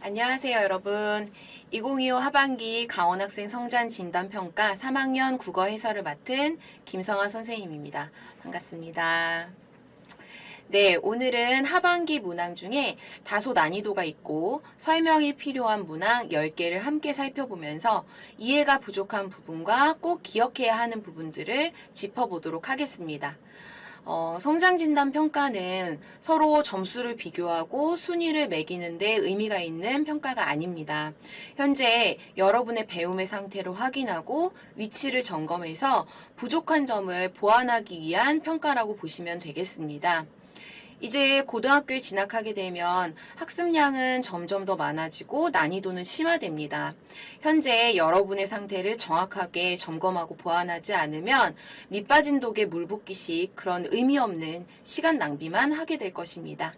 안녕하세요, 여러분. 2025 하반기 강원학생 성장 진단평가 3학년 국어 해설을 맡은 김성아 선생님입니다. 반갑습니다. 네, 오늘은 하반기 문항 중에 다소 난이도가 있고 설명이 필요한 문항 10개를 함께 살펴보면서 이해가 부족한 부분과 꼭 기억해야 하는 부분들을 짚어보도록 하겠습니다. 성장진단 평가는 서로 점수를 비교하고 순위를 매기는 데 의미가 있는 평가가 아닙니다. 현재 여러분의 배움의 상태를 확인하고 위치를 점검해서 부족한 점을 보완하기 위한 평가라고 보시면 되겠습니다. 이제 고등학교에 진학하게 되면 학습량은 점점 더 많아지고 난이도는 심화됩니다. 현재 여러분의 상태를 정확하게 점검하고 보완하지 않으면 밑빠진 독에 물 붓기식 그런 의미 없는 시간 낭비만 하게 될 것입니다.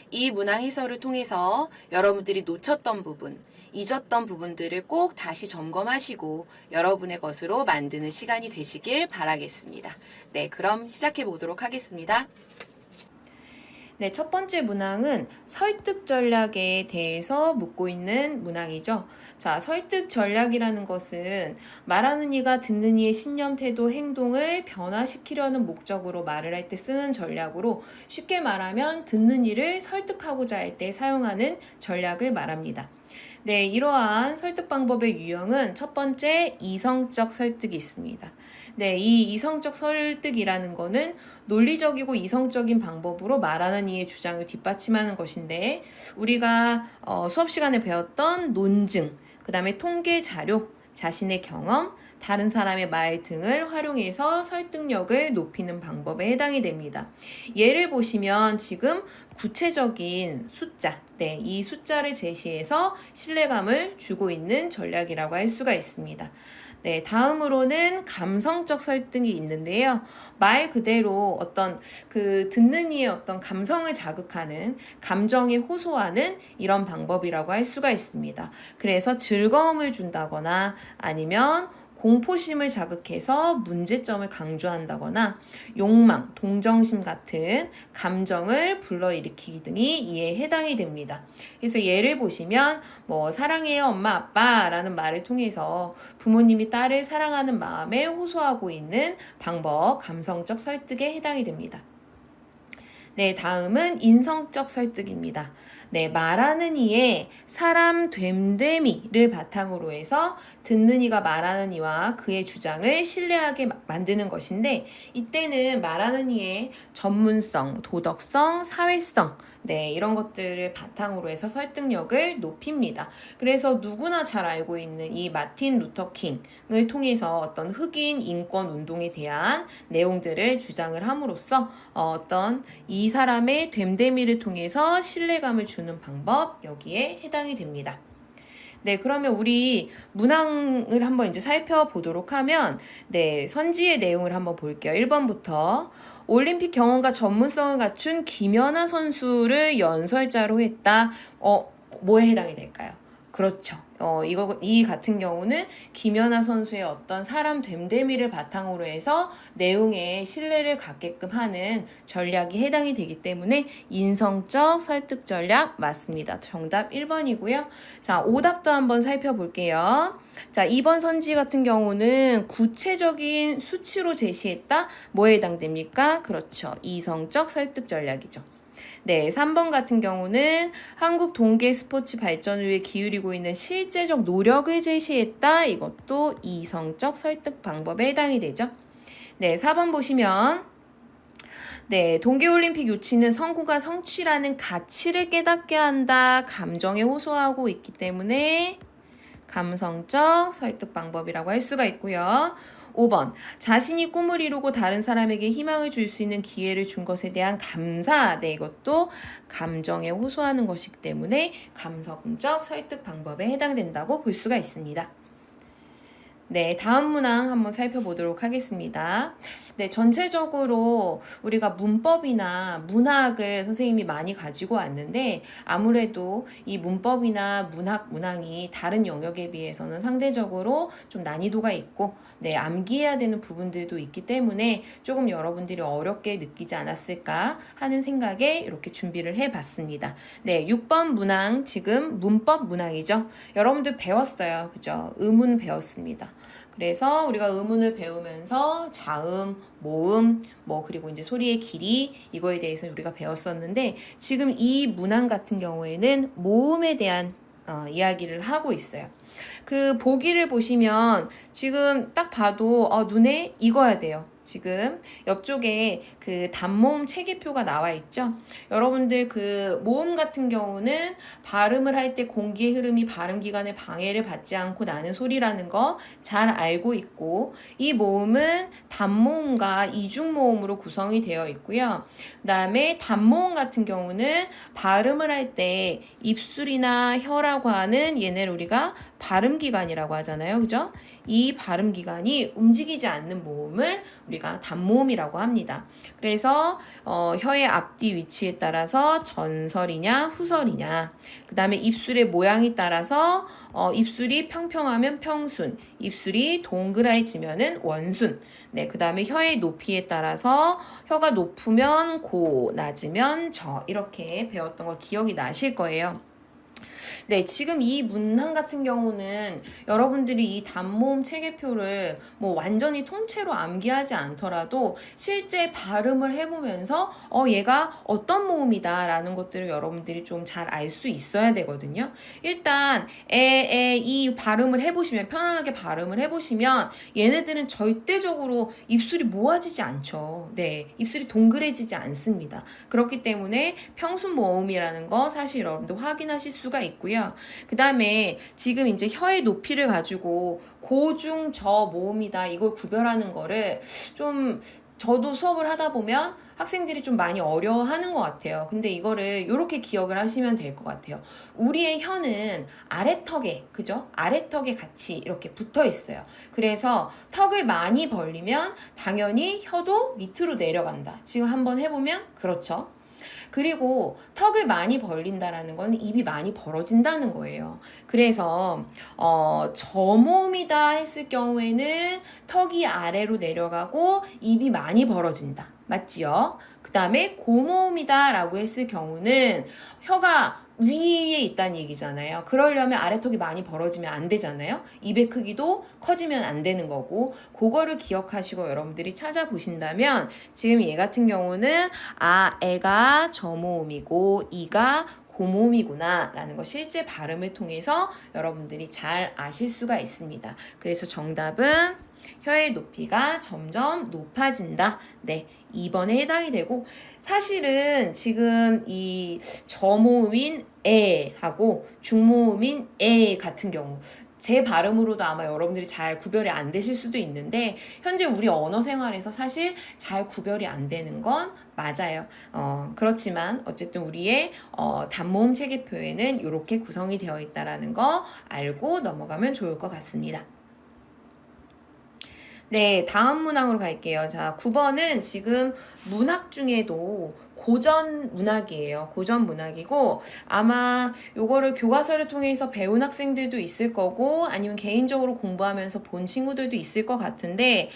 이 문항 해설을 통해서 여러분들이 놓쳤던 부분, 잊었던 부분들을 꼭 다시 점검하시고 여러분의 것으로 만드는 시간이 되시길 바라겠습니다. 네, 그럼 시작해 보도록 하겠습니다. 네, 첫 번째 문항은 설득 전략에 대해서 묻고 있는 문항이죠. 자, 설득 전략이라는 것은 말하는 이가 듣는 이의 신념, 태도, 행동을 변화시키려는 목적으로 말을 할 때 쓰는 전략으로 쉽게 말하면 듣는 이를 설득하고자 할 때 사용하는 전략을 말합니다. 네, 이러한 설득 방법의 유형은 첫 번째 이성적 설득이 있습니다. 네, 이 이성적 설득이라는 거는 논리적이고 이성적인 방법으로 말하는 이의 주장을 뒷받침하는 것인데 우리가 수업 시간에 배웠던 논증, 그 다음에 통계 자료, 자신의 경험, 다른 사람의 말 등을 활용해서 설득력을 높이는 방법에 해당이 됩니다. 예를 보시면 지금 구체적인 숫자, 네, 이 숫자를 제시해서 신뢰감을 주고 있는 전략이라고 할 수가 있습니다. 네, 다음으로는 감성적 설득이 있는데요. 말 그대로 어떤 듣는 이의 어떤 감성을 자극하는, 감정에 호소하는 이런 방법이라고 할 수가 있습니다. 그래서 즐거움을 준다거나 아니면 공포심을 자극해서 문제점을 강조한다거나 욕망, 동정심 같은 감정을 불러일으키기 등이 이에 해당이 됩니다. 그래서 예를 보시면 사랑해요 엄마 아빠라는 말을 통해서 부모님이 딸을 사랑하는 마음에 호소하고 있는 방법, 감성적 설득에 해당이 됩니다. 네, 다음은 인성적 설득입니다. 네, 말하는 이의 사람 됨됨이를 바탕으로 해서 듣는 이가 말하는 이와 그의 주장을 신뢰하게 만드는 것인데 이때는 말하는 이의 전문성, 도덕성, 사회성, 네, 이런 것들을 바탕으로 해서 설득력을 높입니다. 그래서 누구나 잘 알고 있는 이 마틴 루터 킹을 통해서 어떤 흑인 인권 운동에 대한 내용들을 주장을 함으로써 어떤 이 사람의 됨됨이를 통해서 신뢰감을 주는 방법, 여기에 해당이 됩니다. 네, 그러면 우리 문항을 한번 이제 살펴보도록 하면, 네, 선지의 내용을 한번 볼게요. 1번부터. 올림픽 경험과 전문성을 갖춘 김연아 선수를 연설자로 했다. 뭐에 해당이 될까요? 그렇죠. 이 같은 경우는 김연아 선수의 어떤 사람 됨됨이를 바탕으로 해서 내용에 신뢰를 갖게끔 하는 전략이 해당이 되기 때문에 인성적 설득 전략 맞습니다. 정답 1번이고요. 자, 오답도 한번 살펴볼게요. 자, 2번 선지 같은 경우는 구체적인 수치로 제시했다. 뭐에 해당됩니까? 그렇죠. 이성적 설득 전략이죠. 네, 3번 같은 경우는 한국 동계 스포츠 발전을 위해 기울이고 있는 실제적 노력을 제시했다. 이것도 이성적 설득 방법에 해당이 되죠. 네, 4번 보시면 네, 동계올림픽 유치는 성공과 성취라는 가치를 깨닫게 한다. 감정에 호소하고 있기 때문에 감성적 설득 방법이라고 할 수가 있고요. 5번, 자신이 꿈을 이루고 다른 사람에게 희망을 줄 수 있는 기회를 준 것에 대한 감사. 네, 이것도 감정에 호소하는 것이기 때문에 감성적 설득 방법에 해당된다고 볼 수가 있습니다. 네, 다음 문항 한번 살펴보도록 하겠습니다. 네, 전체적으로 우리가 문법이나 문학을 선생님이 많이 가지고 왔는데 아무래도 이 문법이나 문항이 다른 영역에 비해서는 상대적으로 좀 난이도가 있고 네, 암기해야 되는 부분들도 있기 때문에 조금 여러분들이 어렵게 느끼지 않았을까 하는 생각에 이렇게 준비를 해봤습니다. 네, 6번 문항 지금 문법 문항이죠. 여러분들 배웠어요. 그죠? 의문 배웠습니다. 그래서 우리가 의문을 배우면서 자음, 모음, 그리고 이제 소리의 길이 이거에 대해서 우리가 배웠었는데 지금 이 문항 같은 경우에는 모음에 대한 이야기를 하고 있어요. 그 보기를 보시면 지금 딱 봐도 눈에 익어야 돼요. 지금 옆쪽에 그 단모음 체계표가 나와 있죠. 여러분들 그 모음 같은 경우는 발음을 할 때 공기의 흐름이 발음 기관에 방해를 받지 않고 나는 소리라는 거 잘 알고 있고 이 모음은 단모음과 이중모음으로 구성이 되어 있고요. 그 다음에 단모음 같은 경우는 발음을 할 때 입술이나 혀라고 하는 얘네를 우리가 발음기관이라고 하잖아요. 그죠? 이 발음기관이 움직이지 않는 모음을 우리가 단모음이라고 합니다. 그래서 혀의 앞뒤 위치에 따라서 전설이냐 후설이냐 그 다음에 입술의 모양에 따라서 입술이 평평하면 평순, 입술이 동그라지면은 원순 네, 그 다음에 혀의 높이에 따라서 혀가 높으면 고, 낮으면 저 이렇게 배웠던 거 기억이 나실 거예요. 네, 지금 이 문항 같은 경우는 여러분들이 이 단모음 체계표를 완전히 통째로 암기하지 않더라도 실제 발음을 해보면서 얘가 어떤 모음이다 라는 것들을 여러분들이 좀 잘 알 수 있어야 되거든요. 일단 이 발음을 해보시면 편안하게 발음을 해보시면 얘네들은 절대적으로 입술이 모아지지 않죠. 네, 입술이 동그래지지 않습니다. 그렇기 때문에 평순 모음이라는 거 사실 여러분들 확인하실 수가 있고요. 그 다음에 지금 이제 혀의 높이를 가지고 고중 저 모음이다 이걸 구별하는 거를 좀 저도 수업을 하다 보면 학생들이 좀 많이 어려워하는 것 같아요. 근데 이거를 이렇게 기억을 하시면 될 것 같아요. 우리의 혀는 아래턱에, 그죠? 아래턱에 같이 이렇게 붙어 있어요. 그래서 턱을 많이 벌리면 당연히 혀도 밑으로 내려간다. 지금 한번 해보면 그렇죠. 그리고 턱을 많이 벌린다라는 건 입이 많이 벌어진다는 거예요. 그래서 저모음이다 했을 경우에는 턱이 아래로 내려가고 입이 많이 벌어진다. 맞지요? 그 다음에 고모음이다 라고 했을 경우는 혀가 위에 있다는 얘기잖아요. 그러려면 아래턱이 많이 벌어지면 안 되잖아요. 입의 크기도 커지면 안 되는 거고 그거를 기억하시고 여러분들이 찾아보신다면 지금 얘 같은 경우는 애가 저모음이고 이가 고모음이구나 라는 거 실제 발음을 통해서 여러분들이 잘 아실 수가 있습니다. 그래서 정답은 혀의 높이가 점점 높아진다. 네, 2번에 해당이 되고 사실은 지금 이 저모음인 하고 중모음인 같은 경우 제 발음으로도 아마 여러분들이 잘 구별이 안 되실 수도 있는데 현재 우리 언어 생활에서 사실 잘 구별이 안 되는 건 맞아요. 그렇지만 어쨌든 우리의 단모음 체계표에는 이렇게 구성이 되어 있다는 거 알고 넘어가면 좋을 것 같습니다. 네, 다음 문항으로 갈게요. 자, 9번은 지금 문학 중에도 고전 문학이에요. 고전 문학이고 아마 요거를 교과서를 통해서 배운 학생들도 있을 거고 아니면 개인적으로 공부하면서 본 친구들도 있을 것 같은데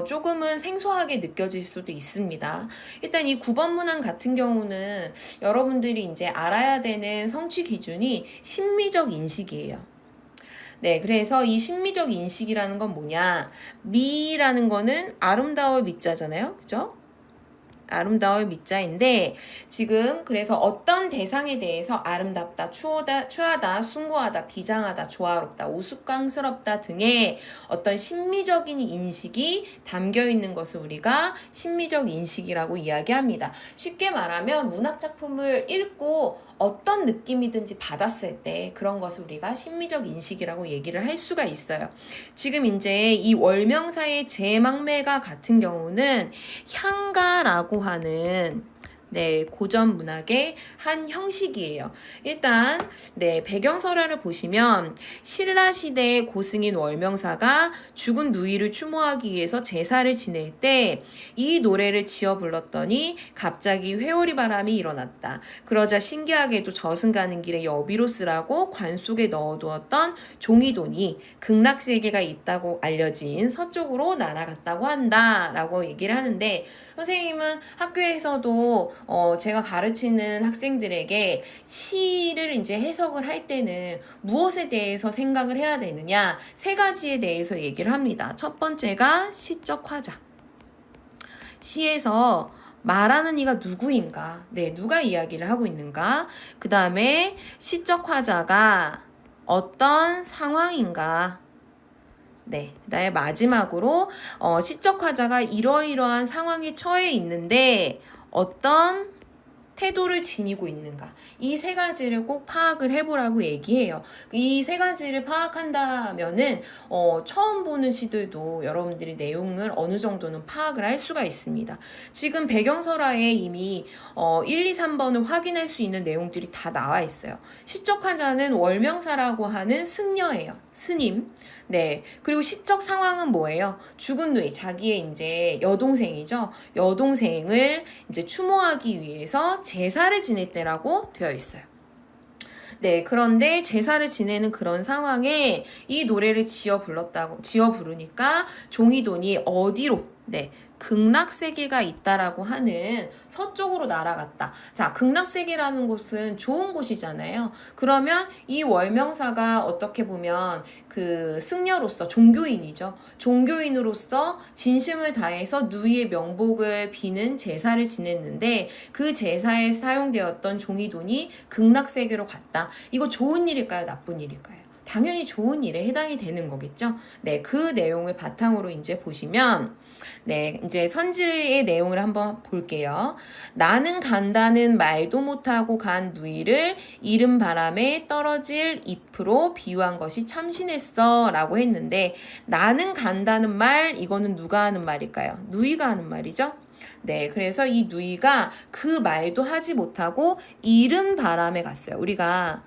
조금은 생소하게 느껴질 수도 있습니다. 일단 이 9번 문항 같은 경우는 여러분들이 이제 알아야 되는 성취 기준이 심미적 인식이에요. 네, 그래서 이 심미적 인식이라는 건 뭐냐? 미라는 거는 아름다울 미자잖아요. 그죠? 아름다울 미자인데 지금 그래서 어떤 대상에 대해서 아름답다, 추하다, 숭고하다, 비장하다, 조화롭다, 우스꽝스럽다 등의 어떤 심미적인 인식이 담겨 있는 것을 우리가 심미적 인식이라고 이야기합니다. 쉽게 말하면 문학 작품을 읽고 어떤 느낌이든지 받았을 때 그런 것을 우리가 심미적 인식이라고 얘기를 할 수가 있어요. 지금 이제 이 월명사의 제망매가 같은 경우는 향가라고 하는 네, 고전 문학의 한 형식이에요. 일단, 네, 배경설화를 보시면 신라시대의 고승인 월명사가 죽은 누이를 추모하기 위해서 제사를 지낼 때 이 노래를 지어 불렀더니 갑자기 회오리 바람이 일어났다. 그러자 신기하게도 저승 가는 길에 여비로스라고 관 속에 넣어두었던 종이돈이 극락세계가 있다고 알려진 서쪽으로 날아갔다고 한다. 라고 얘기를 하는데, 선생님은 학교에서도 제가 가르치는 학생들에게 시를 이제 해석을 할 때는 무엇에 대해서 생각을 해야 되느냐, 세 가지에 대해서 얘기를 합니다. 첫 번째가 시적 화자. 시에서 말하는 이가 누구인가? 네, 누가 이야기를 하고 있는가? 그 다음에 시적 화자가 어떤 상황인가? 네, 그다음에 마지막으로 시적 화자가 이러이러한 상황에 처해 있는데 어떤 태도를 지니고 있는가. 이 세 가지를 꼭 파악을 해보라고 얘기해요. 이 세 가지를 파악한다면은 처음 보는 시들도 여러분들이 내용을 어느 정도는 파악을 할 수가 있습니다. 지금 배경설화에 이미 1, 2, 3번을 확인할 수 있는 내용들이 다 나와 있어요. 시적 화자는 월명사라고 하는 승려예요. 스님. 네. 그리고 시적 상황은 뭐예요? 죽은 누이, 자기의 이제 여동생이죠. 여동생을 이제 추모하기 위해서 제사를 지낼 때라고 되어 있어요. 네, 그런데 제사를 지내는 그런 상황에 이 노래를 지어 부르니까 종이돈이 어디로, 네, 극락세계가 있다라고 하는 서쪽으로 날아갔다. 자, 극락세계라는 곳은 좋은 곳이잖아요. 그러면 이 월명사가 어떻게 보면 그 승려로서 종교인이죠. 종교인으로서 진심을 다해서 누이의 명복을 비는 제사를 지냈는데 그 제사에 사용되었던 종이돈이 극락세계로 갔다. 이거 좋은 일일까요? 나쁜 일일까요? 당연히 좋은 일에 해당이 되는 거겠죠. 네, 그 내용을 바탕으로 이제 보시면 네, 이제 선지의 내용을 한번 볼게요. 나는 간다는 말도 못하고 간 누이를 이른 바람에 떨어질 잎으로 비유한 것이 참신했어 라고 했는데, 나는 간다는 말, 이거는 누가 하는 말일까요? 누이가 하는 말이죠. 네, 그래서 이 누이가 그 말도 하지 못하고 이른 바람에 갔어요. 우리가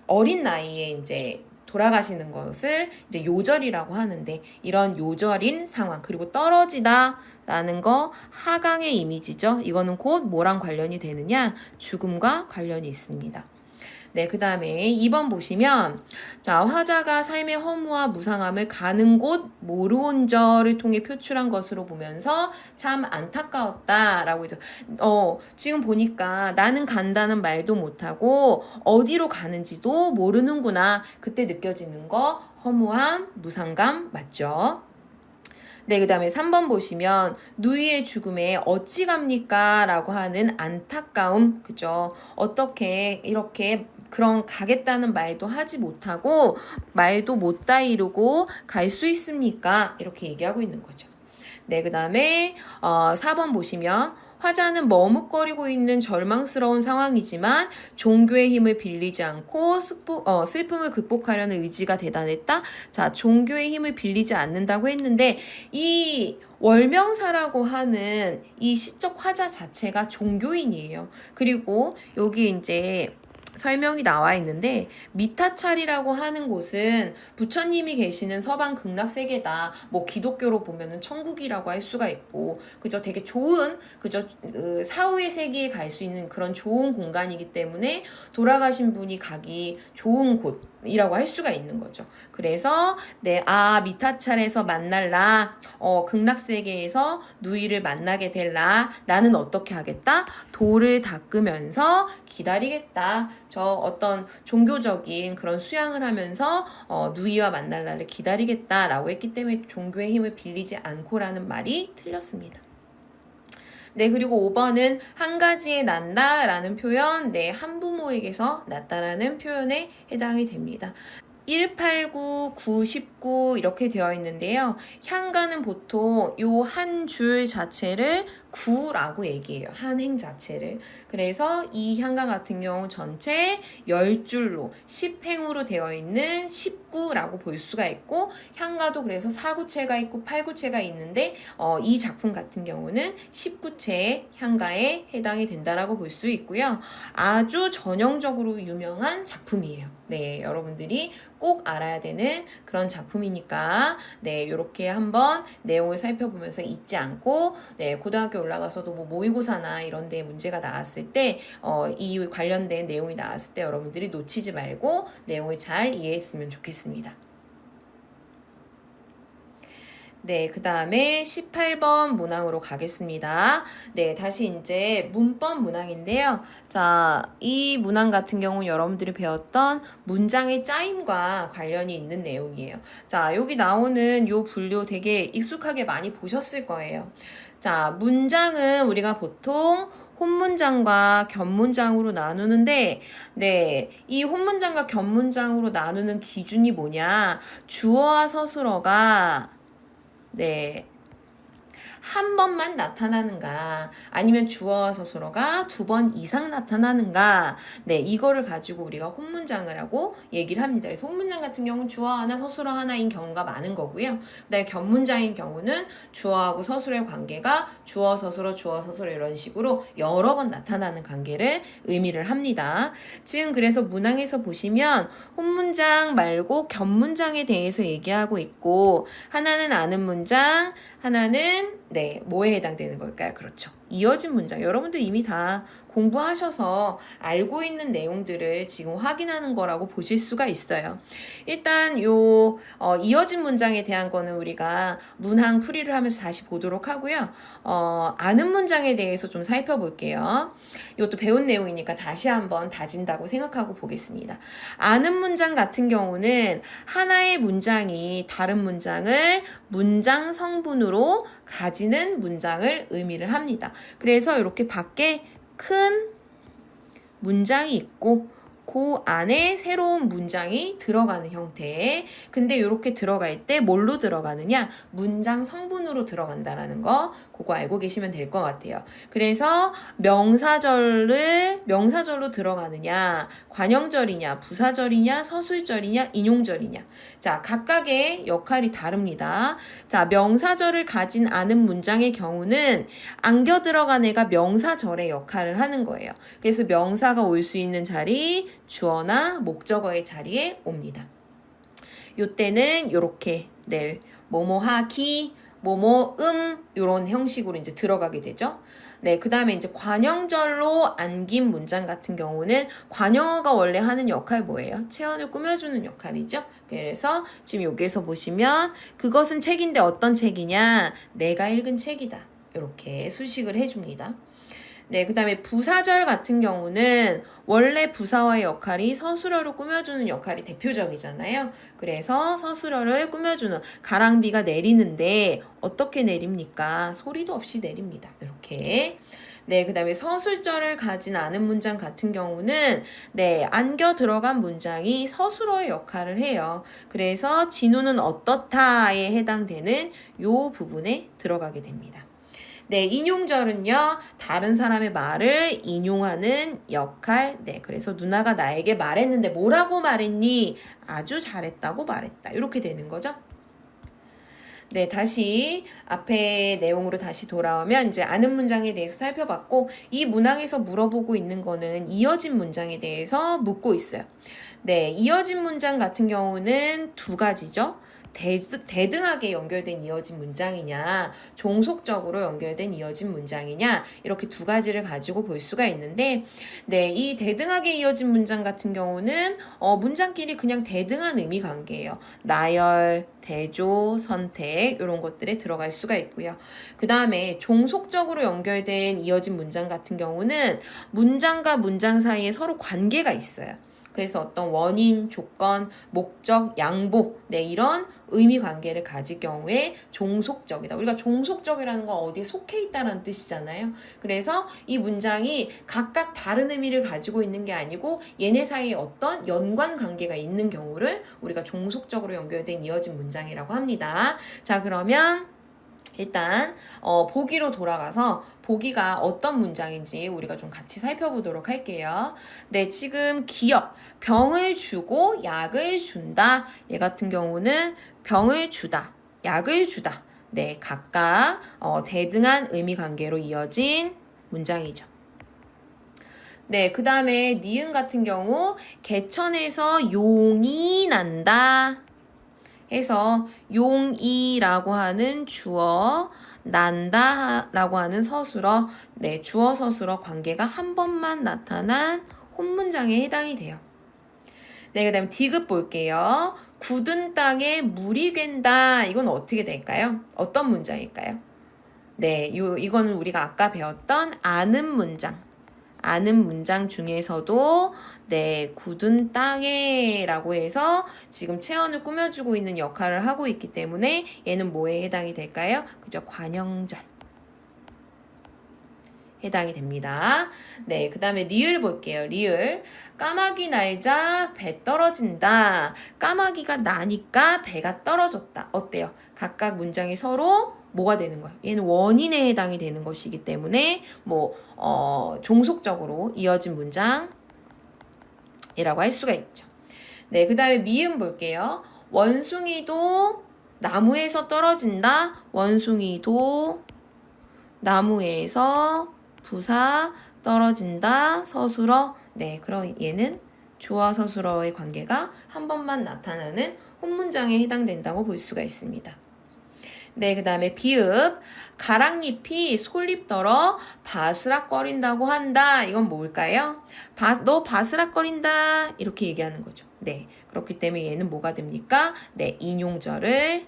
어린 나이에 이제 돌아가시는 것을 이제 요절이라고 하는데, 이런 요절인 상황, 그리고 떨어지다 라는 거 하강의 이미지죠. 이거는 곧 뭐랑 관련이 되느냐? 죽음과 관련이 있습니다. 네, 그 다음에 2번 보시면, 자, 화자가 삶의 허무와 무상함을 가는 곳 모르온저를 통해 표출한 것으로 보면서 참 안타까웠다라고 해서, 지금 보니까 나는 간다는 말도 못하고 어디로 가는지도 모르는구나. 그때 느껴지는 거 허무함, 무상감 맞죠? 네, 그 다음에 3번 보시면 누이의 죽음에 어찌 갑니까? 라고 하는 안타까움, 그죠? 어떻게 이렇게 그런 가겠다는 말도 하지 못하고 말도 못 다 이루고 갈 수 있습니까? 이렇게 얘기하고 있는 거죠. 네, 그 다음에 4번 보시면 화자는 머뭇거리고 있는 절망스러운 상황이지만 종교의 힘을 빌리지 않고 슬픔을 극복하려는 의지가 대단했다. 자, 종교의 힘을 빌리지 않는다고 했는데 이 월명사라고 하는 이 시적 화자 자체가 종교인이에요. 그리고 여기 이제 설명이 나와 있는데, 미타찰이라고 하는 곳은 부처님이 계시는 서방 극락세계다. 뭐 기독교로 보면은 천국이라고 할 수가 있고, 그죠? 되게 좋은, 그죠? 사후의 세계에 갈 수 있는 그런 좋은 공간이기 때문에 돌아가신 분이 가기 좋은 곳이라고 할 수가 있는 거죠. 그래서 미타찰에서 만날라, 극락세계에서 누이를 만나게 될라, 나는 어떻게 하겠다? 돌을 닦으면서 기다리겠다. 저 어떤 종교적인 그런 수양을 하면서 누이와 만날 날을 기다리겠다라고 했기 때문에 종교의 힘을 빌리지 않고라는 말이 틀렸습니다. 네, 그리고 5번은 한 가지에 난다라는 표현, 네, 한부모에게서 났다라는 표현에 해당이 됩니다. 189, 99 이렇게 되어 있는데요. 향가는 보통 요 한 줄 자체를 9라고 얘기해요. 한 행 자체를. 그래서 이 향가 같은 경우 전체 10줄로 10행으로 되어 있는 19라고 볼 수가 있고, 향가도 그래서 4구체가 있고 8구체가 있는데 이 작품 같은 경우는 19채의 향가에 해당이 된다라고 볼 수 있고요. 아주 전형적으로 유명한 작품이에요. 네, 여러분들이 꼭 알아야 되는 그런 작품이니까 네, 요렇게 한번 내용을 살펴보면서 잊지 않고, 네, 고등학교 올라가서도 뭐 모의고사나 이런 데 문제가 나왔을 때 이 관련된 내용이 나왔을 때 여러분들이 놓치지 말고 내용을 잘 이해했으면 좋겠습니다. 네, 그 다음에 18번 문항으로 가겠습니다. 네, 다시 이제 문법 문항인데요. 자, 이 문항 같은 경우는 여러분들이 배웠던 문장의 짜임과 관련이 있는 내용이에요. 자, 여기 나오는 요 분류 되게 익숙하게 많이 보셨을 거예요. 자, 문장은 우리가 보통 혼문장과 겹문장으로 나누는데, 네, 이 혼문장과 겹문장으로 나누는 기준이 뭐냐? 주어와 서술어가 네, 한 번만 나타나는가, 아니면 주어와 서술어가 2번 이상 나타나는가, 네, 이거를 가지고 우리가 혼문장을 하고 얘기를 합니다. 그래서 혼문장 같은 경우는 주어 하나 서술어 하나인 경우가 많은 거고요. 그다음에 겹문장인 경우는 주어하고 서술어의 관계가 주어 서술어 이런 식으로 여러 번 나타나는 관계를 의미를 합니다. 지금 그래서 문항에서 보시면 혼문장 말고 겹문장에 대해서 얘기하고 있고, 하나는 아는 문장, 하나는 네, 뭐에 해당되는 걸까요? 그렇죠. 이어진 문장. 여러분들 이미 다 공부하셔서 알고 있는 내용들을 지금 확인하는 거라고 보실 수가 있어요. 일단 요 이어진 문장에 대한 거는 우리가 문항 풀이를 하면서 다시 보도록 하고요. 아는 문장에 대해서 좀 살펴볼게요. 이것도 배운 내용이니까 다시 한번 다진다고 생각하고 보겠습니다. 아는 문장 같은 경우는 하나의 문장이 다른 문장을 문장 성분으로 가지는 문장을 의미를 합니다. 그래서 이렇게 밖에 큰 문장이 있고 그 안에 새로운 문장이 들어가는 형태. 근데 이렇게 들어갈 때 뭘로 들어가느냐? 문장 성분으로 들어간다라는 거, 그거 알고 계시면 될 것 같아요. 그래서 명사절로 들어가느냐, 관형절이냐, 부사절이냐, 서술절이냐, 인용절이냐. 자, 각각의 역할이 다릅니다. 자, 명사절을 가진 아는 문장의 경우는 안겨 들어간 애가 명사절의 역할을 하는 거예요. 그래서 명사가 올 수 있는 자리, 주어나 목적어의 자리에 옵니다. 요때는 요렇게 네, 뭐뭐 하기, 뭐뭐 요런 형식으로 이제 들어가게 되죠. 네, 그 다음에 이제 관형절로 안긴 문장 같은 경우는 관형어가 원래 하는 역할 뭐예요? 체언을 꾸며주는 역할이죠. 그래서 지금 여기에서 보시면 그것은 책인데 어떤 책이냐? 내가 읽은 책이다. 이렇게 수식을 해줍니다. 네, 그 다음에 부사절 같은 경우는 원래 부사와의 역할이 서술어를 꾸며주는 역할이 대표적이잖아요. 그래서 서술어를 꾸며주는, 가랑비가 내리는데 어떻게 내립니까? 소리도 없이 내립니다. 이렇게. 네, 그 다음에 서술절을 가진 아는 문장 같은 경우는 네, 안겨 들어간 문장이 서술어의 역할을 해요. 그래서 진우는 어떻다에 해당되는 요 부분에 들어가게 됩니다. 네, 인용절은요, 다른 사람의 말을 인용하는 역할. 네, 그래서 누나가 나에게 말했는데 뭐라고 말했니? 아주 잘했다고 말했다. 이렇게 되는 거죠. 네, 다시 앞에 내용으로 다시 돌아오면 이제 아는 문장에 대해서 살펴봤고, 이 문항에서 물어보고 있는 거는 이어진 문장에 대해서 묻고 있어요. 네, 이어진 문장 같은 경우는 두 가지죠. 대등하게 연결된 이어진 문장이냐, 종속적으로 연결된 이어진 문장이냐, 이렇게 두 가지를 가지고 볼 수가 있는데, 네, 이 대등하게 이어진 문장 같은 경우는 문장끼리 그냥 대등한 의미 관계예요. 나열, 대조, 선택 이런 것들에 들어갈 수가 있고요. 그 다음에 종속적으로 연결된 이어진 문장 같은 경우는 문장과 문장 사이에 서로 관계가 있어요. 그래서 어떤 원인, 조건, 목적, 양보, 네, 이런 의미 관계를 가질 경우에 종속적이다. 우리가 종속적이라는 건 어디에 속해 있다는 뜻이잖아요. 그래서 이 문장이 각각 다른 의미를 가지고 있는 게 아니고 얘네 사이에 어떤 연관 관계가 있는 경우를 우리가 종속적으로 연결된 이어진 문장이라고 합니다. 자, 그러면 일단 보기로 돌아가서 보기가 어떤 문장인지 우리가 좀 같이 살펴보도록 할게요. 네, 지금 기억, 병을 주고 약을 준다. 얘 같은 경우는 병을 주다, 약을 주다. 네, 각각 대등한 의미 관계로 이어진 문장이죠. 네, 그 다음에 니은 같은 경우 개천에서 용이 난다 해서 용이라고 하는 주어, 난다라고 하는 서술어, 네, 주어 서술어 관계가 한 번만 나타난 혼문장에 해당이 돼요. 네, 그 다음 디귿 볼게요. 굳은 땅에 물이 갠다. 이건 어떻게 될까요? 어떤 문장일까요? 네, 이거는 우리가 아까 배웠던 아는 문장. 아는 문장 중에서도 네, 굳은 땅에 라고 해서 지금 체언을 꾸며주고 있는 역할을 하고 있기 때문에 얘는 뭐에 해당이 될까요? 그죠? 관형절 해당이 됩니다. 네, 그 다음에 리을 볼게요. 리을. 까마귀 날자 배 떨어진다. 까마귀가 나니까 배가 떨어졌다. 어때요? 각각 문장이 서로 뭐가 되는 거예요? 얘는 원인에 해당이 되는 것이기 때문에 종속적으로 이어진 문장이라고 할 수가 있죠. 네, 그 다음에 미음 볼게요. 원숭이도 나무에서 떨어진다. 원숭이도 나무에서 부사 떨어진다. 서술어. 네, 그럼 얘는 주어 서술어의 관계가 한 번만 나타나는 혼문장에 해당된다고 볼 수가 있습니다. 네, 그 다음에 비읍. 가랑잎이 솔잎 떨어 바스락거린다고 한다. 이건 뭘까요? 너 바스락거린다. 이렇게 얘기하는 거죠. 네, 그렇기 때문에 얘는 뭐가 됩니까? 네, 인용절을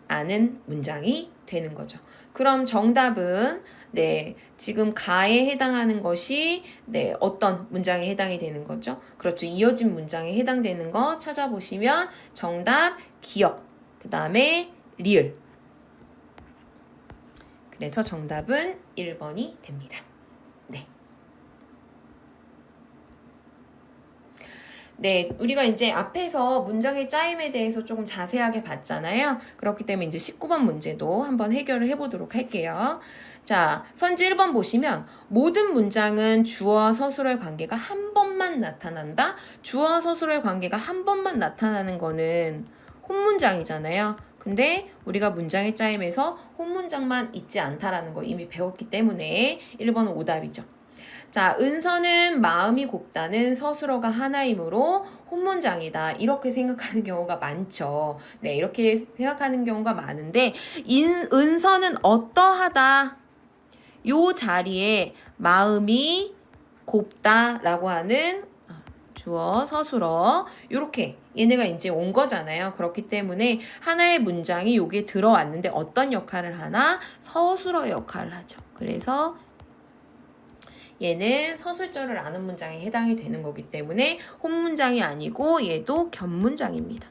아는 문장이 되는 거죠. 그럼 정답은 네, 지금 가에 해당하는 것이 네, 어떤 문장에 해당이 되는 거죠? 그렇죠. 이어진 문장에 해당되는 거 찾아보시면 정답 기억, 그 다음에 리을. 그래서 정답은 1번이 됩니다. 네. 네, 우리가 이제 앞에서 문장의 짜임에 대해서 조금 자세하게 봤잖아요. 그렇기 때문에 이제 19번 문제도 한번 해결을 해보도록 할게요. 자, 선지 1번 보시면 모든 문장은 주어와 서술어의 관계가 한 번만 나타난다. 주어와 서술어의 관계가 한 번만 나타나는 거는 혼문장이잖아요. 근데 우리가 문장의 짜임에서 혼문장만 있지 않다라는 거 이미 배웠기 때문에 1번은 오답이죠. 자, 은서는 마음이 곱다는 서술어가 하나이므로 혼문장이다. 이렇게 생각하는 경우가 많죠. 네, 이렇게 생각하는 경우가 많은데 은서는 어떠하다. 요 자리에 마음이 곱다라고 하는 주어, 서술어 이렇게 얘네가 이제 온 거잖아요. 그렇기 때문에 하나의 문장이 여기에 들어왔는데 어떤 역할을 하나? 서술어 역할을 하죠. 그래서 얘는 서술절을 아는 문장에 해당이 되는 거기 때문에 혼문장이 아니고 얘도 견문장입니다.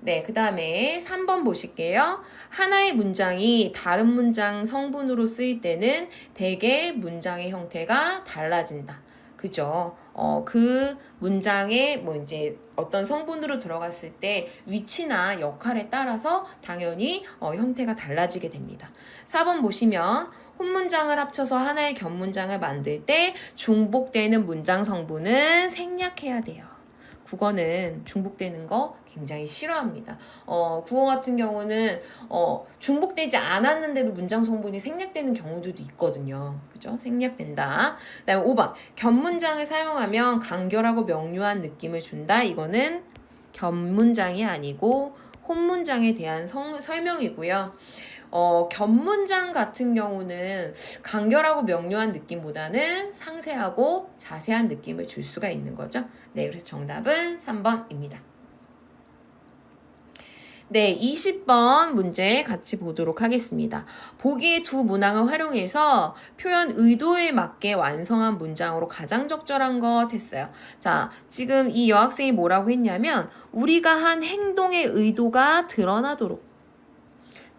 네, 그 다음에 3번 보실게요. 하나의 문장이 다른 문장 성분으로 쓰일 때는 대개 문장의 형태가 달라진다. 그죠? 그 문장에 뭐 이제 어떤 성분으로 들어갔을 때 위치나 역할에 따라서 당연히 형태가 달라지게 됩니다. 4번 보시면 혼문장을 합쳐서 하나의 견문장을 만들 때 중복되는 문장 성분은 생략해야 돼요. 국어는 중복되는 거 굉장히 싫어합니다. 국어 같은 경우는 중복되지 않았는데도 문장 성분이 생략되는 경우들도 있거든요. 그죠? 생략된다. 그 다음에 5번. 견문장을 사용하면 간결하고 명료한 느낌을 준다. 이거는 견문장이 아니고 혼문장에 대한 설명이고요. 견문장 같은 경우는 간결하고 명료한 느낌보다는 상세하고 자세한 느낌을 줄 수가 있는 거죠. 네, 그래서 정답은 3번입니다. 네, 20번 문제 같이 보도록 하겠습니다. 보기의 두 문항을 활용해서 표현 의도에 맞게 완성한 문장으로 가장 적절한 것 했어요. 자, 지금 이 여학생이 뭐라고 했냐면 우리가 한 행동의 의도가 드러나도록,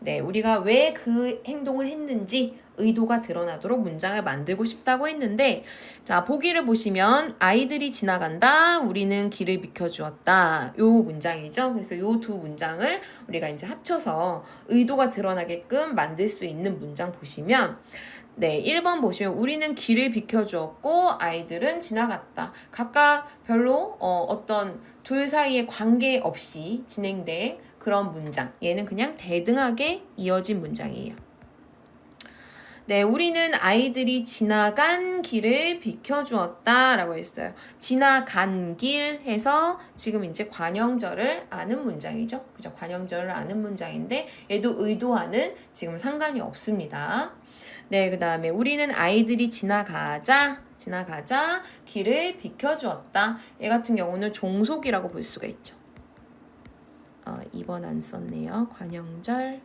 네, 우리가 왜 그 행동을 했는지 의도가 드러나도록 문장을 만들고 싶다고 했는데, 자, 보기를 보시면 아이들이 지나간다, 우리는 길을 비켜주었다, 요 문장이죠. 그래서 요 두 문장을 우리가 이제 합쳐서 의도가 드러나게끔 만들 수 있는 문장 보시면, 네, 1번 보시면 우리는 길을 비켜주었고 아이들은 지나갔다. 각각 별로 어떤 둘 사이의 관계 없이 진행된 그런 문장. 얘는 그냥 대등하게 이어진 문장이에요. 네, 우리는 아이들이 지나간 길을 비켜주었다 라고 했어요. 지나간 길 해서 지금 이제 관형절을 아는 문장이죠. 그죠? 관형절을 아는 문장인데 얘도 의도와는 지금 상관이 없습니다. 네, 그 다음에 우리는 아이들이 지나가자 길을 비켜주었다. 얘 같은 경우는 종속이라고 볼 수가 있죠. 2번 안 썼네요. 관형절.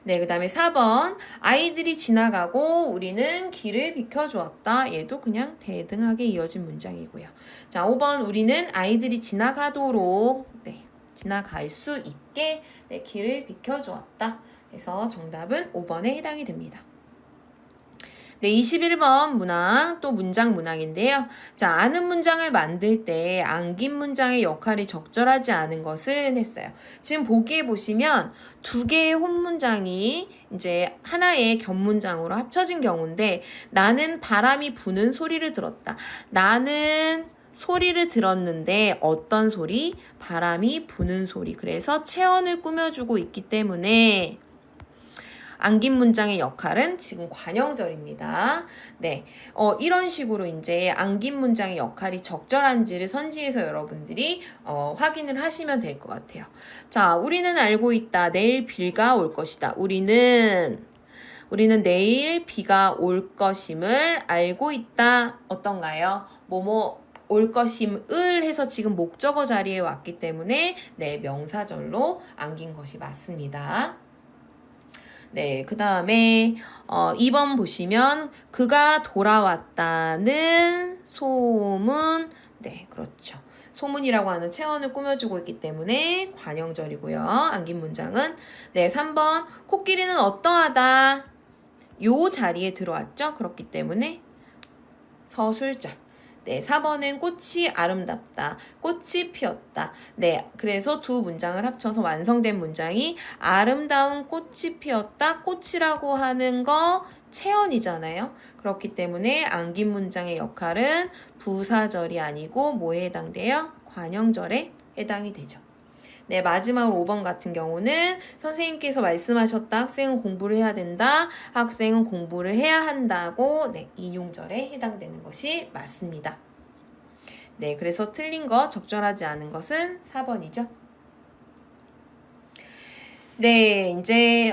네, 그 다음에 4번 아이들이 지나가고 우리는 길을 비켜주었다. 얘도 그냥 대등하게 이어진 문장이고요. 자, 5번 우리는 아이들이 지나가도록, 네, 지나갈 수 있게, 네, 길을 비켜주었다. 그래서 정답은 5번에 해당이 됩니다. 네, 21번 문항, 또 문장 문항인데요. 자, 아는 문장을 만들 때 안긴 문장의 역할이 적절하지 않은 것은 했어요. 지금 보기에 보시면 두 개의 혼문장이 이제 하나의 겹문장으로 합쳐진 경우인데, 나는 바람이 부는 소리를 들었다. 나는 소리를 들었는데 어떤 소리? 바람이 부는 소리. 그래서 체언을 꾸며주고 있기 때문에 안긴 문장의 역할은 지금 관형절입니다. 네, 이런 식으로 이제 안긴 문장의 역할이 적절한지를 선지에서 여러분들이 확인을 하시면 될 것 같아요. 자, 우리는 알고 있다. 내일 비가 올 것이다. 우리는 내일 비가 올 것임을 알고 있다. 어떤가요? 뭐뭐 올 것임을 해서 지금 목적어 자리에 왔기 때문에 네, 명사절로 안긴 것이 맞습니다. 네, 그 다음에 2번 보시면 그가 돌아왔다는 소문, 네, 그렇죠. 소문이라고 하는 체언을 꾸며주고 있기 때문에 관형절이고요. 안긴 문장은 네, 3번 코끼리는 어떠하다. 요 자리에 들어왔죠. 그렇기 때문에 서술절. 네, 4번은 꽃이 아름답다. 꽃이 피었다. 네, 그래서 두 문장을 합쳐서 완성된 문장이 아름다운 꽃이 피었다. 꽃이라고 하는 거 체언이잖아요. 그렇기 때문에 안긴 문장의 역할은 부사절이 아니고 뭐에 해당돼요? 관형절에 해당이 되죠. 네, 마지막으로 5번 같은 경우는 선생님께서 말씀하셨다. 학생은 공부를 해야 된다. 학생은 공부를 해야 한다고 네, 인용절에 해당되는 것이 맞습니다. 네, 그래서 틀린 거, 적절하지 않은 것은 4번이죠. 네, 이제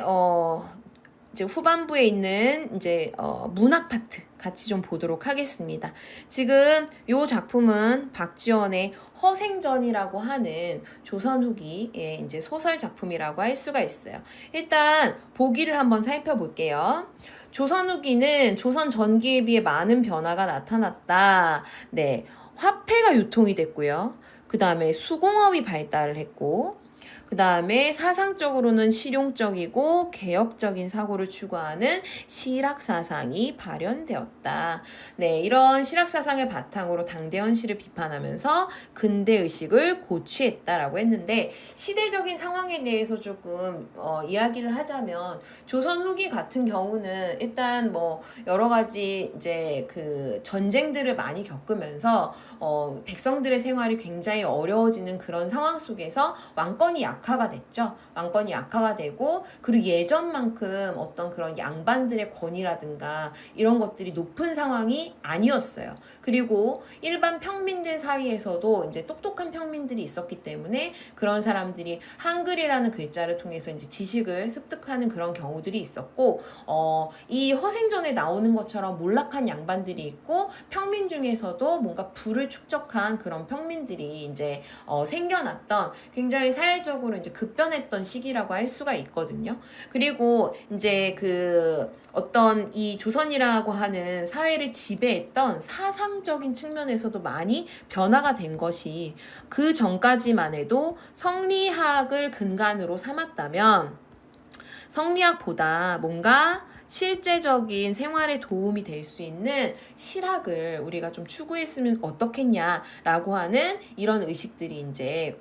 후반부에 있는 이제 문학 파트 같이 좀 보도록 하겠습니다. 지금 요 작품은 박지원의 허생전이라고 하는 조선 후기의 이제 소설 작품이라고 할 수가 있어요. 일단 보기를 한번 살펴볼게요. 조선 후기는 조선 전기에 비해 많은 변화가 나타났다. 네, 화폐가 유통이 됐고요. 그 다음에 수공업이 발달을 했고, 그 다음에 사상적으로는 실용적이고 개혁적인 사고를 추구하는 실학사상이 발현되었다. 네, 이런 실학사상을 바탕으로 당대현실을 비판하면서 근대의식을 고취했다라고 했는데, 시대적인 상황에 대해서 조금 이야기를 하자면 조선 후기 같은 경우는 일단 뭐 여러 가지 이제 그 전쟁들을 많이 겪으면서 백성들의 생활이 굉장히 어려워지는 그런 상황 속에서 왕권이 약화가 됐죠. 왕권이 약화가 되고, 그리고 예전만큼 어떤 그런 양반들의 권위라든가 이런 것들이 높은 상황이 아니었어요. 그리고 일반 평민들 사이에서도 이제 똑똑한 평민들이 있었기 때문에 그런 사람들이 한글이라는 글자를 통해서 이제 지식을 습득하는 그런 경우들이 있었고, 이 허생전에 나오는 것처럼 몰락한 양반들이 있고, 평민 중에서도 뭔가 부를 축적한 그런 평민들이 이제 생겨났던, 굉장히 사회적으로 사회적으로 이제 급변했던 시기라고 할 수가 있거든요. 그리고 이제 어떤 이 조선이라고 하는 사회를 지배했던 사상적인 측면에서도 많이 변화가 된 것이 그 전까지만 해도 성리학을 근간으로 삼았다면 성리학보다 뭔가 실제적인 생활에 도움이 될 수 있는 실학을 우리가 좀 추구했으면 어떻겠냐라고 하는 이런 의식들이 이제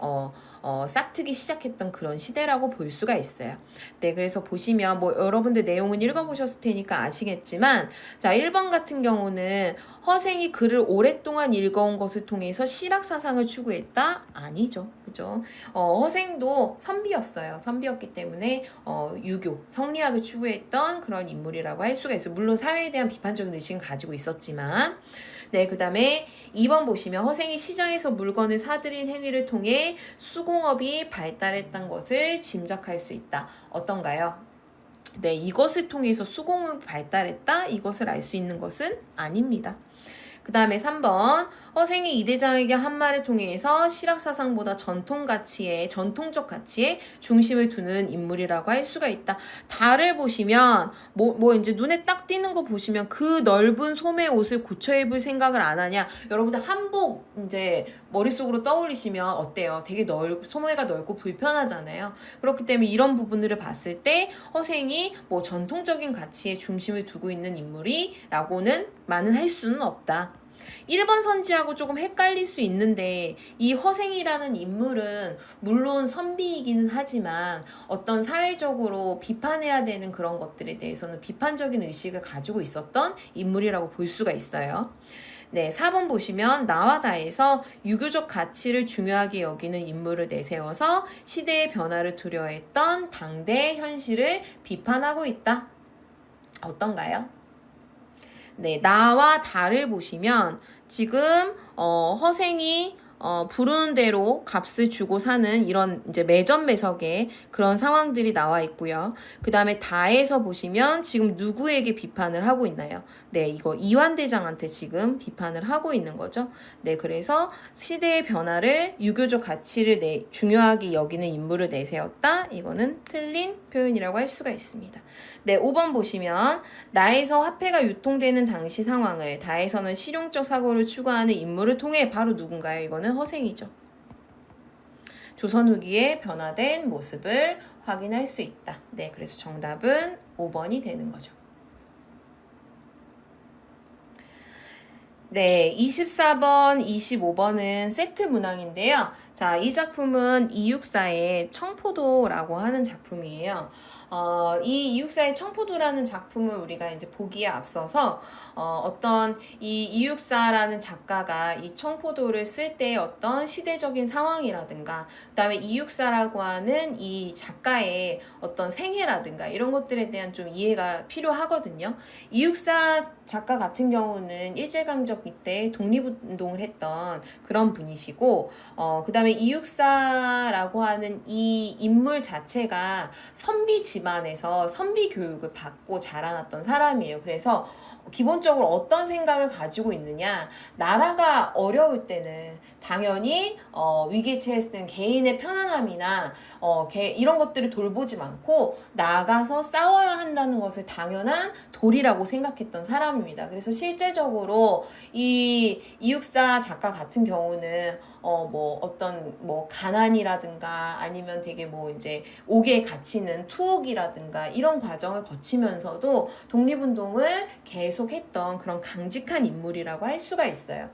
싹트기 시작했던 그런 시대라고 볼 수가 있어요. 네, 그래서 보시면 뭐 여러분들 내용은 읽어보셨을 테니까 아시겠지만, 자, 1번 같은 경우는 허생이 글을 오랫동안 읽어온 것을 통해서 실학 사상을 추구했다? 아니죠. 그죠? 허생도 선비였어요. 선비였기 때문에 유교, 성리학을 추구했던 그런 인물이라고 할 수가 있어요. 물론 사회에 대한 비판적인 의식은 가지고 있었지만. 네, 그 다음에 2번 보시면 허생이 시장에서 물건을 사들인 행위를 통해 수공업이 발달했던 것을 짐작할 수 있다. 어떤가요? 네, 이것을 통해서 수공업이 발달했다? 이것을 알 수 있는 것은 아닙니다. 그 다음에 3번 허생이 이 대장에게 한 말을 통해서 실학사상보다 전통적 가치에 중심을 두는 인물이라고 할 수가 있다. 달을 보시면 이제 눈에 딱 띄는 거 보시면 그 넓은 소매 옷을 고쳐 입을 생각을 안 하냐. 여러분들 한복 이제 머릿속으로 떠올리시면 어때요? 되게 소매가 넓고 불편하잖아요. 그렇기 때문에 이런 부분들을 봤을 때 허생이 뭐 전통적인 가치에 중심을 두고 있는 인물이라고는 할 수는 없다. 1번 선지하고 조금 헷갈릴 수 있는데, 이 허생이라는 인물은 물론 선비이기는 하지만 어떤 사회적으로 비판해야 되는 그런 것들에 대해서는 비판적인 의식을 가지고 있었던 인물이라고 볼 수가 있어요. 네, 4번 보시면 나와 다에서 유교적 가치를 중요하게 여기는 인물을 내세워서 시대의 변화를 두려워했던 당대 현실을 비판하고 있다. 어떤가요? 네, 나와 다를 보시면 지금 허생이 부르는 대로 값을 주고 사는 이런 이제 매점 매석의 그런 상황들이 나와 있고요. 그 다음에 다에서 보시면 지금 누구에게 비판을 하고 있나요? 네, 이거 이완대장한테 지금 비판을 하고 있는 거죠. 네, 그래서 시대의 변화를 유교적 가치를 중요하게 여기는 인물을 내세웠다. 이거는 틀린 표현이라고 할 수가 있습니다. 네, 5번 보시면 나에서 화폐가 유통되는 당시 상황을 다에서는 실용적 사고를 추구하는 인물을 통해 바로 누군가요? 이거는 허생이죠. 조선 후기에 변화된 모습을 확인할 수 있다. 네, 그래서 정답은 5번이 되는 거죠. 네, 24번, 25번은 세트 문항인데요. 자, 이 작품은 이육사의 청포도라고 하는 작품이에요. 이 이육사의 청포도라는 작품을 우리가 이제 보기에 앞서서 어떤 이 이육사라는 작가가 이 청포도를 쓸 때 어떤 시대적인 상황이라든가 그다음에 이육사라고 하는 이 작가의 어떤 생애라든가 이런 것들에 대한 좀 이해가 필요하거든요. 이육사 작가 같은 경우는 일제강점기 때 독립운동을 했던 그런 분이시고 그 다음에 이육사라고 하는 이 인물 자체가 선비 집안에서 선비 교육을 받고 자라났던 사람이에요. 그래서 기본적으로 어떤 생각을 가지고 있느냐, 나라가 어려울 때는 당연히 위기에 처했을 때는 개인의 편안함이나 이런 것들을 돌보지 않고 나가서 싸워야 한다는 것을 당연한 도리라고 생각했던 사람입니다. 그래서 실제적으로 이 이육사 작가 같은 경우는 어떤 가난이라든가 아니면 되게 이제 옥에 갇히는 투옥이라든가 이런 과정을 거치면서도 독립운동을 계속했던 그런 강직한 인물이라고 할 수가 있어요.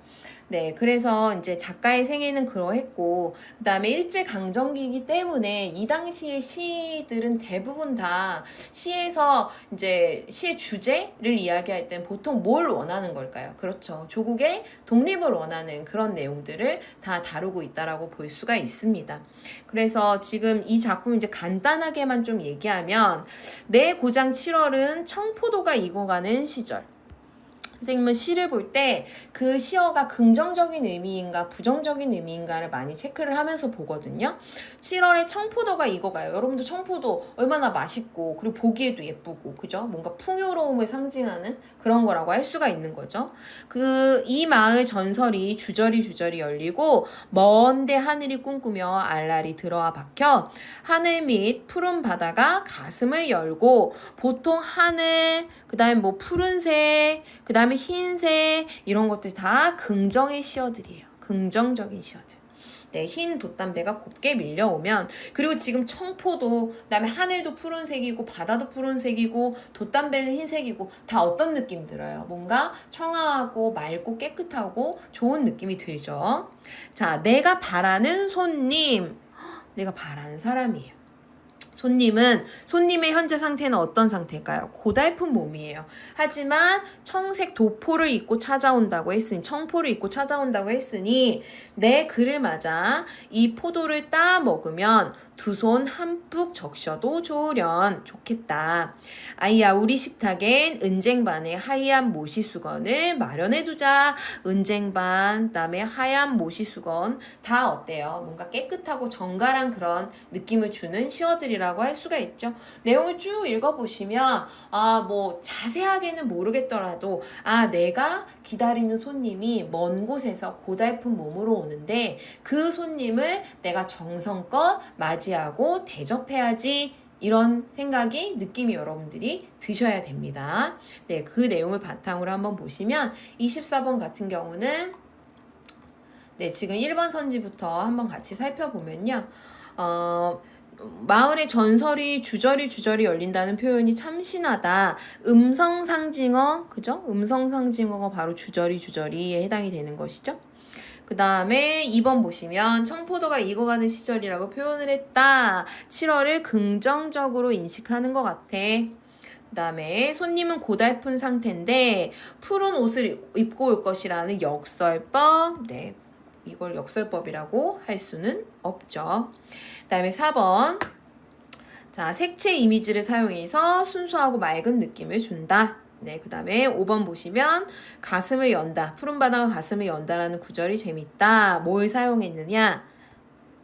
네, 그래서 이제 작가의 생애는 그러했고, 그 다음에 일제강점기이기 때문에 이 당시의 시들은 대부분 다 시에서 이제 시의 주제를 이야기할 때는 보통 뭘 원하는 걸까요? 그렇죠. 조국의 독립을 원하는 그런 내용들을 다 다루고 있다라고 볼 수가 있습니다. 그래서 지금 이 작품 이제 간단하게만 좀 얘기하면 내 고장 7월은 청포도가 익어가는 시절. 선생님은 시를 볼 때 그 시어가 긍정적인 의미인가 부정적인 의미인가를 많이 체크를 하면서 보거든요. 7월에 청포도가 익어가요. 여러분도 청포도 얼마나 맛있고 그리고 보기에도 예쁘고 그죠? 뭔가 풍요로움을 상징하는 그런 거라고 할 수가 있는 거죠. 이 마을 전설이 주저리 열리고 먼데 하늘이 꿈꾸며 알알이 들어와 박혀 하늘 및 푸른 바다가 가슴을 열고 보통 하늘 그 다음에 뭐 푸른색 그 다음에 흰색 이런 것들 다 긍정의 시어들이에요. 긍정적인 시어들. 네, 흰 돛담배가 곱게 밀려오면 그리고 지금 청포도 그다음에 하늘도 푸른색이고 바다도 푸른색이고 돛담배는 흰색이고 다 어떤 느낌 들어요? 뭔가 청아하고 맑고 깨끗하고 좋은 느낌이 들죠. 자, 내가 바라는 손님, 내가 바라는 사람이에요. 손님의 현재 상태는 어떤 상태일까요? 고달픈 몸이에요. 하지만 청색 도포를 입고 찾아온다고 했으니 내 그를 맞아 이 포도를 따 먹으면 두 손 한뿍 적셔도 좋겠다. 아이야 우리 식탁엔 은쟁반에 하얀 모시수건을 마련해두자. 은쟁반 그다음에 하얀 모시수건 다 어때요? 뭔가 깨끗하고 정갈한 그런 느낌을 주는 시어들이라고 할 수가 있죠. 내용을 쭉 읽어보시면 뭐 자세하게는 모르겠더라도 내가 기다리는 손님이 먼 곳에서 고달픈 몸으로 오는데 그 손님을 내가 정성껏 맞이하고 대접해야지 이런 생각이 느낌이 여러분들이 드셔야 됩니다. 네, 그 내용을 바탕으로 한번 보시면 24번 같은 경우는 네, 지금 1번 선지부터 한번 같이 살펴보면요. 마을의 전설이 주저리 열린다는 표현이 참신하다. 음성상징어, 그죠? 음성상징어가 바로 주저리에 해당이 되는 것이죠. 그 다음에 2번 보시면 청포도가 익어가는 시절이라고 표현을 했다. 7월을 긍정적으로 인식하는 것 같아. 그 다음에 손님은 고달픈 상태인데 푸른 옷을 입고 올 것이라는 역설법. 네, 이걸 역설법이라고 할 수는 없죠. 그 다음에 4번. 자, 색채 이미지를 사용해서 순수하고 맑은 느낌을 준다. 네, 그 다음에 5번 보시면 가슴을 연다. 푸른 바다가 가슴을 연다라는 구절이 재밌다. 뭘 사용했느냐?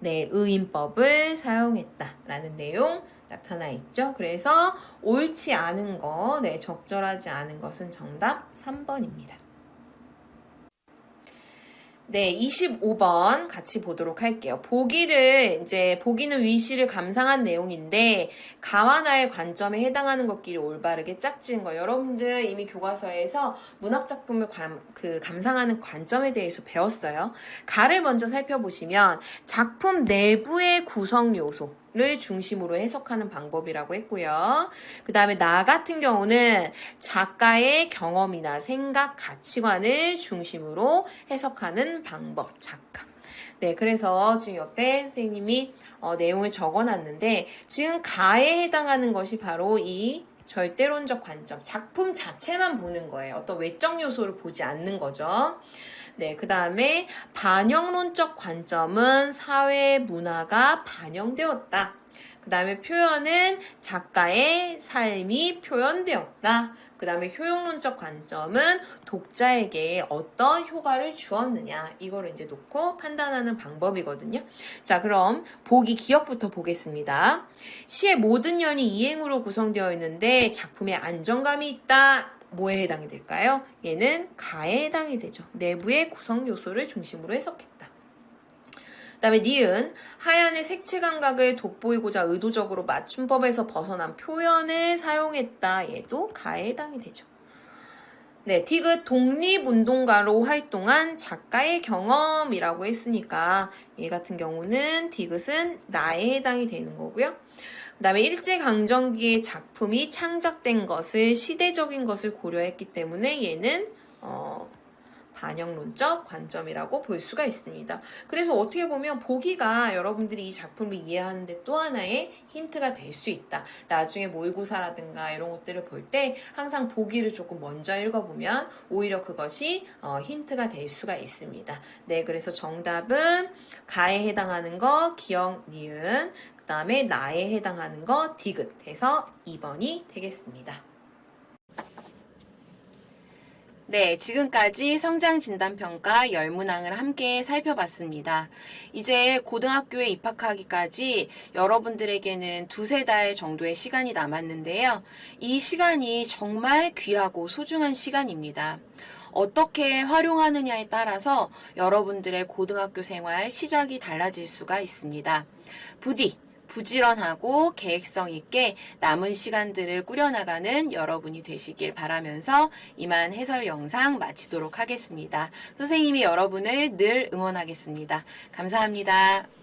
네, 의인법을 사용했다라는 내용 나타나 있죠. 그래서 옳지 않은 거, 네, 적절하지 않은 것은 정답 3번입니다. 네, 25번 같이 보도록 할게요. 보기는 위시를 감상한 내용인데 가와 나의 관점에 해당하는 것끼리 올바르게 짝지은 거. 여러분들 이미 교과서에서 문학작품을 감상하는 관점에 대해서 배웠어요. 가를 먼저 살펴보시면 작품 내부의 구성 요소를 중심으로 해석하는 방법이라고 했고요. 그 다음에 나 같은 경우는 작가의 경험이나 생각, 가치관을 중심으로 해석하는 방법, 작가. 네, 그래서 지금 옆에 선생님이 내용을 적어놨는데 지금 가에 해당하는 것이 바로 이 절대론적 관점, 작품 자체만 보는 거예요. 어떤 외적 요소를 보지 않는 거죠. 네, 그 다음에 반영론적 관점은 사회 문화가 반영되었다. 그 다음에 표현은 작가의 삶이 표현되었다. 그 다음에 효용론적 관점은 독자에게 어떤 효과를 주었느냐. 이거를 이제 놓고 판단하는 방법이거든요. 자, 그럼 기억부터 보겠습니다. 시의 모든 연이 이행으로 구성되어 있는데 작품에 안정감이 있다. 뭐에 해당이 될까요? 얘는 가에 해당이 되죠. 내부의 구성 요소를 중심으로 해석했다. 그 다음에 니은, 하얀의 색채 감각을 돋보이고자 의도적으로 맞춤법에서 벗어난 표현을 사용했다. 얘도 가에 해당이 되죠. 네, 디귿, 독립운동가로 활동한 작가의 경험이라고 했으니까 얘 같은 경우는 디귿은 나에 해당이 되는 거고요. 그 다음에 일제강점기의 작품이 창작된 것을 시대적인 것을 고려했기 때문에 얘는 반영론적 관점이라고 볼 수가 있습니다. 그래서 어떻게 보면 보기가 여러분들이 이 작품을 이해하는데 또 하나의 힌트가 될 수 있다. 나중에 모의고사라든가 이런 것들을 볼 때 항상 보기를 조금 먼저 읽어보면 오히려 그것이 힌트가 될 수가 있습니다. 네, 그래서 정답은 가에 해당하는 거 기억, 니은, 그 다음에 나에 해당하는 거 디귿 해서 2번이 되겠습니다. 네, 지금까지 성장진단평가 열문항을 함께 살펴봤습니다. 이제 고등학교에 입학하기까지 여러분들에게는 두세 달 정도의 시간이 남았는데요. 이 시간이 정말 귀하고 소중한 시간입니다. 어떻게 활용하느냐에 따라서 여러분들의 고등학교 생활 시작이 달라질 수가 있습니다. 부디 부지런하고 계획성 있게 남은 시간들을 꾸려나가는 여러분이 되시길 바라면서 이만 해설 영상 마치도록 하겠습니다. 선생님이 여러분을 늘 응원하겠습니다. 감사합니다.